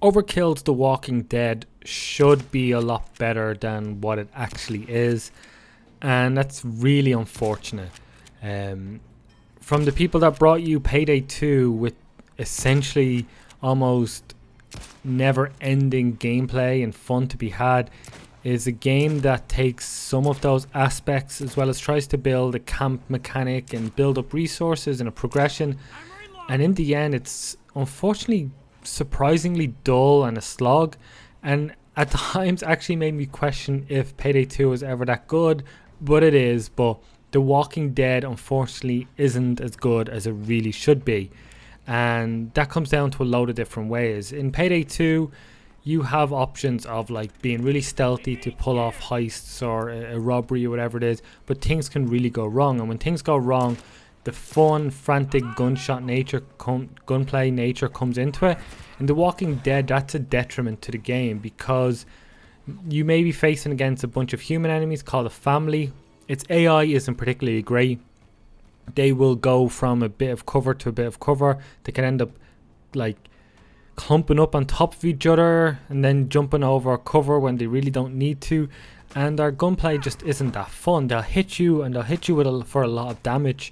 Overkill's The Walking Dead should be a lot better than what it actually is, and that's really unfortunate. From the people that brought you Payday 2 with essentially almost never-ending gameplay and fun to be had, is a game that takes some of those aspects as well as tries to build a camp mechanic and build up resources and a progression, and in the end it's unfortunately surprisingly dull and a slog, and at times actually made me question if Payday 2 was ever that good, but it is. But The Walking Dead unfortunately isn't as good as it really should be, and that comes down to a load of different ways. In Payday 2 you have options of like being really stealthy to pull off heists or a robbery or whatever it is, but things can really go wrong, and when things go wrong the fun, frantic gunplay nature comes into it. In The Walking Dead, that's a detriment to the game because you may be facing against a bunch of human enemies called a family. Its AI isn't particularly great. They will go from a bit of cover to a bit of cover. They can end up like clumping up on top of each other and then jumping over cover when they really don't need to. And their gunplay just isn't that fun. They'll hit you and they'll hit you with for a lot of damage.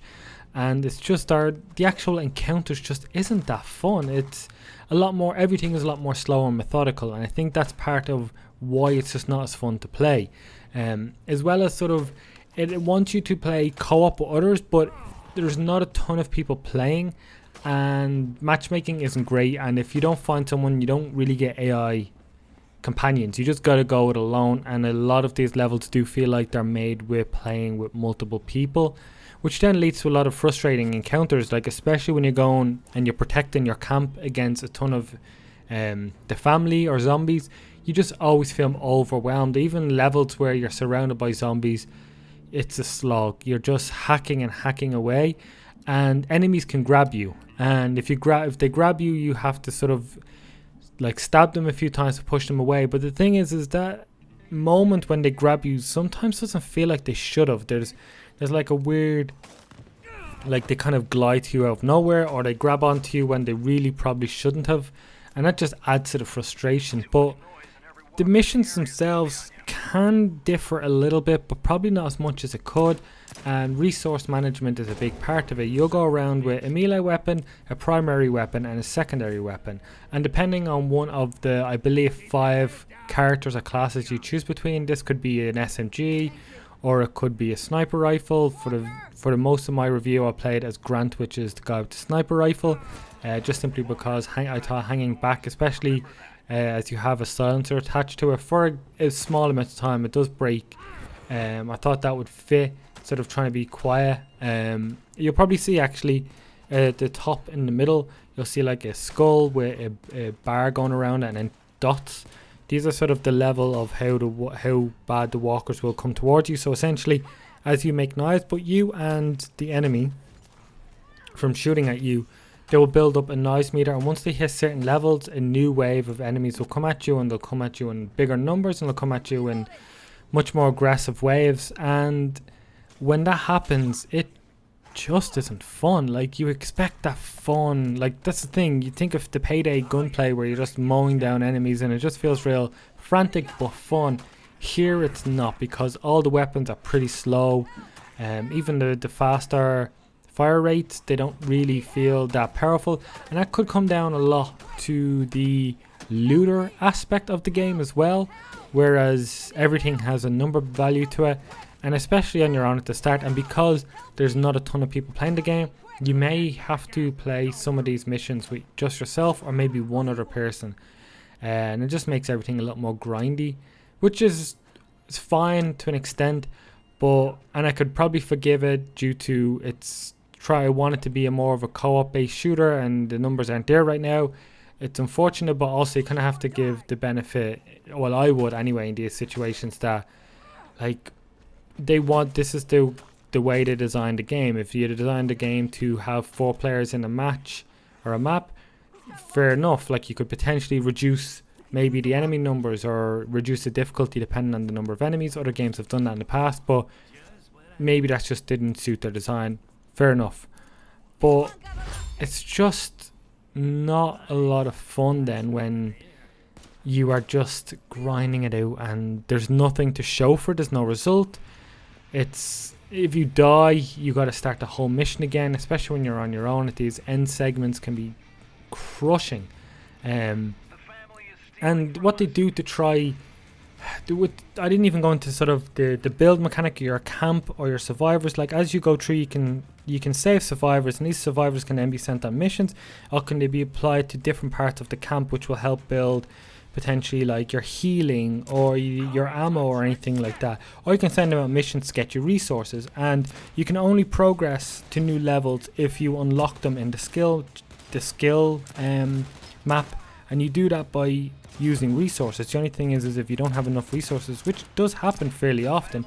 And it's just the actual encounters just isn't that fun. It's a lot more, everything is a lot more slow and methodical, and I think that's part of why it's just not as fun to play. As well as sort of it wants you to play co-op with others, but there's not a ton of people playing and matchmaking isn't great, and if you don't find someone you don't really get AI companions. You just gotta go it alone, and a lot of these levels do feel like they're made with playing with multiple people, which then leads to a lot of frustrating encounters, like especially when you're going and you're protecting your camp against a ton of the family or zombies. You just always feel overwhelmed. Even levels where you're surrounded by zombies, it's a slog. You're just hacking and hacking away, and enemies can grab you, and if they grab you, you have to sort of like stab them a few times to push them away. But the thing is that moment when they grab you sometimes doesn't feel like they should have. There's like a weird, like they kind of glide to you out of nowhere, or they grab onto you when they really probably shouldn't have, and that just adds to the frustration. But the missions themselves can differ a little bit, but probably not as much as it could, and resource management is a big part of it. You'll go around with a melee weapon, a primary weapon, and a secondary weapon, and depending on one of the, I believe, 5 characters or classes you choose between, this could be an SMG or it could be a sniper rifle. For the most of my review I played as Grant, which is the guy with the sniper rifle, just simply because I thought hanging back, especially as you have a silencer attached to it for a small amount of time, it does break. I thought that would fit, sort of trying to be quiet. You'll probably see actually at the top in the middle, you'll see like a skull with a bar going around it and then dots. These are sort of the level of how bad the walkers will come towards you. So essentially, as you make noise, but you and the enemy from shooting at you, they will build up a noise meter, and once they hit certain levels, a new wave of enemies will come at you, and they'll come at you in bigger numbers, and they'll come at you in much more aggressive waves. And when that happens, it just isn't fun. Like, you expect that fun, like that's the thing, you think of the Payday gunplay where you're just mowing down enemies and it just feels real frantic but fun. Here it's not, because all the weapons are pretty slow. Even the faster fire rates, they don't really feel that powerful, and that could come down a lot to the looter aspect of the game as well, whereas everything has a number value to it, and especially on your own at the start, and because there's not a ton of people playing the game, you may have to play some of these missions with just yourself or maybe one other person, and it just makes everything a lot more grindy, which is it's fine to an extent, but and I could probably forgive it due to I want it to be a more of a co-op based shooter, and the numbers aren't there right now. It's unfortunate, but also you kind of have to give the benefit, well I would anyway in these situations, that like this is the way they designed the game. If you designed the game to have 4 players in a match or a map, fair enough, like you could potentially reduce maybe the enemy numbers or reduce the difficulty depending on the number of enemies. Other games have done that in the past, but maybe that just didn't suit their design. Fair enough, but it's just not a lot of fun then when you are just grinding it out, and there's nothing to show for it. There's no result. It's, if you die, you got to start the whole mission again, especially when you're on your own. These end segments can be crushing. And what they do to try do it, I didn't even go into sort of the build mechanic of your camp or your survivors. Like, as you go through, you can save survivors, and these survivors can then be sent on missions, or can they be applied to different parts of the camp, which will help build potentially like your healing or your ammo or anything like that. Or you can send them on missions to get you resources, and you can only progress to new levels if you unlock them in the skill map, and you do that by using resources. The only thing is if you don't have enough resources, which does happen fairly often,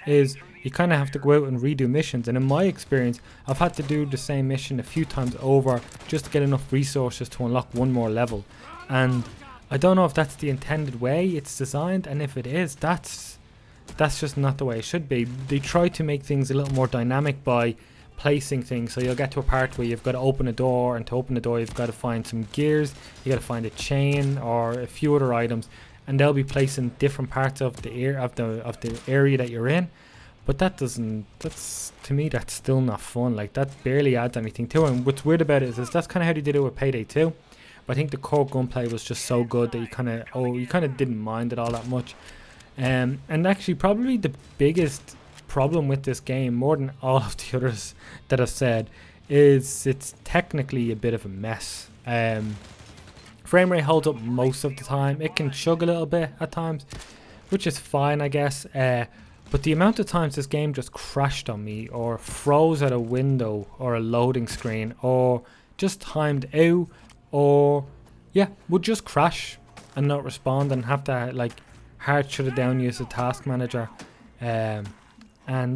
is you kind of have to go out and redo missions. And in my experience, I've had to do the same mission a few times over just to get enough resources to unlock one more level. And I don't know if that's the intended way it's designed, and if it is, that's just not the way it should be. They try to make things a little more dynamic by placing things. So you'll get to a part where you've got to open a door, and to open the door you've got to find some gears, you got to find a chain or a few other items, and they'll be placed in different parts of the area that you're in. But to me that's still not fun. Like, that barely adds anything to it. And what's weird about it is that's kind of how they did it with Payday 2. But I think the core gunplay was just so good that you kind of didn't mind it all that much. And actually probably the biggest problem with this game, more than all of the others that I've said, is it's technically a bit of a mess. Frame rate holds up most of the time. It can chug a little bit at times, which is fine, I guess. But the amount of times this game just crashed on me, or froze at a window or a loading screen, or just timed out, or would just crash and not respond, and have to like hard shut it down, use a task manager, and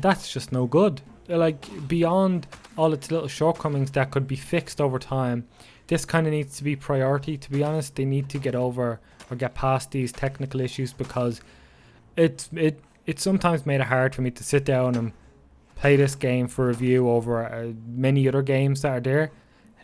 that's just no good. Like, beyond all its little shortcomings that could be fixed over time, this kind of needs to be priority. To be honest, they need to get over or get past these technical issues, because it sometimes made it hard for me to sit down and play this game for review over many other games that are there.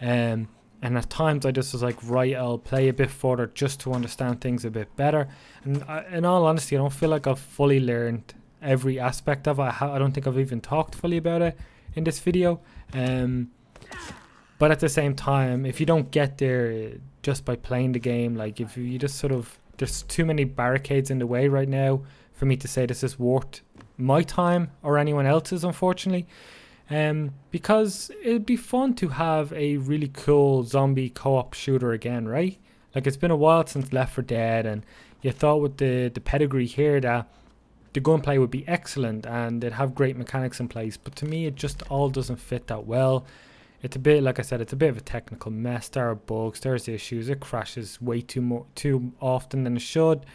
And at times I just was like, right, I'll play a bit further just to understand things a bit better. And in all honesty, I don't feel like I've fully learned every aspect of it. I don't think I've even talked fully about it in this video. But at the same time, if you don't get there just by playing the game, like, if you just sort of, there's too many barricades in the way right now for me to say this is worth my time or anyone else's, unfortunately. Because it'd be fun to have a really cool zombie co-op shooter again, right? Like, it's been a while since Left 4 Dead, and you thought with the pedigree here that the gunplay would be excellent and it'd have great mechanics in place. But to me, it just all doesn't fit that well. It's a bit, like I said, it's a bit of a technical mess. There are bugs, there's issues, it crashes way too often than it should.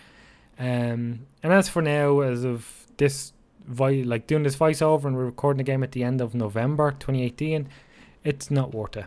And as for now, as of this, like doing this voiceover and we're recording the game at the end of November 2018, it's not worth it.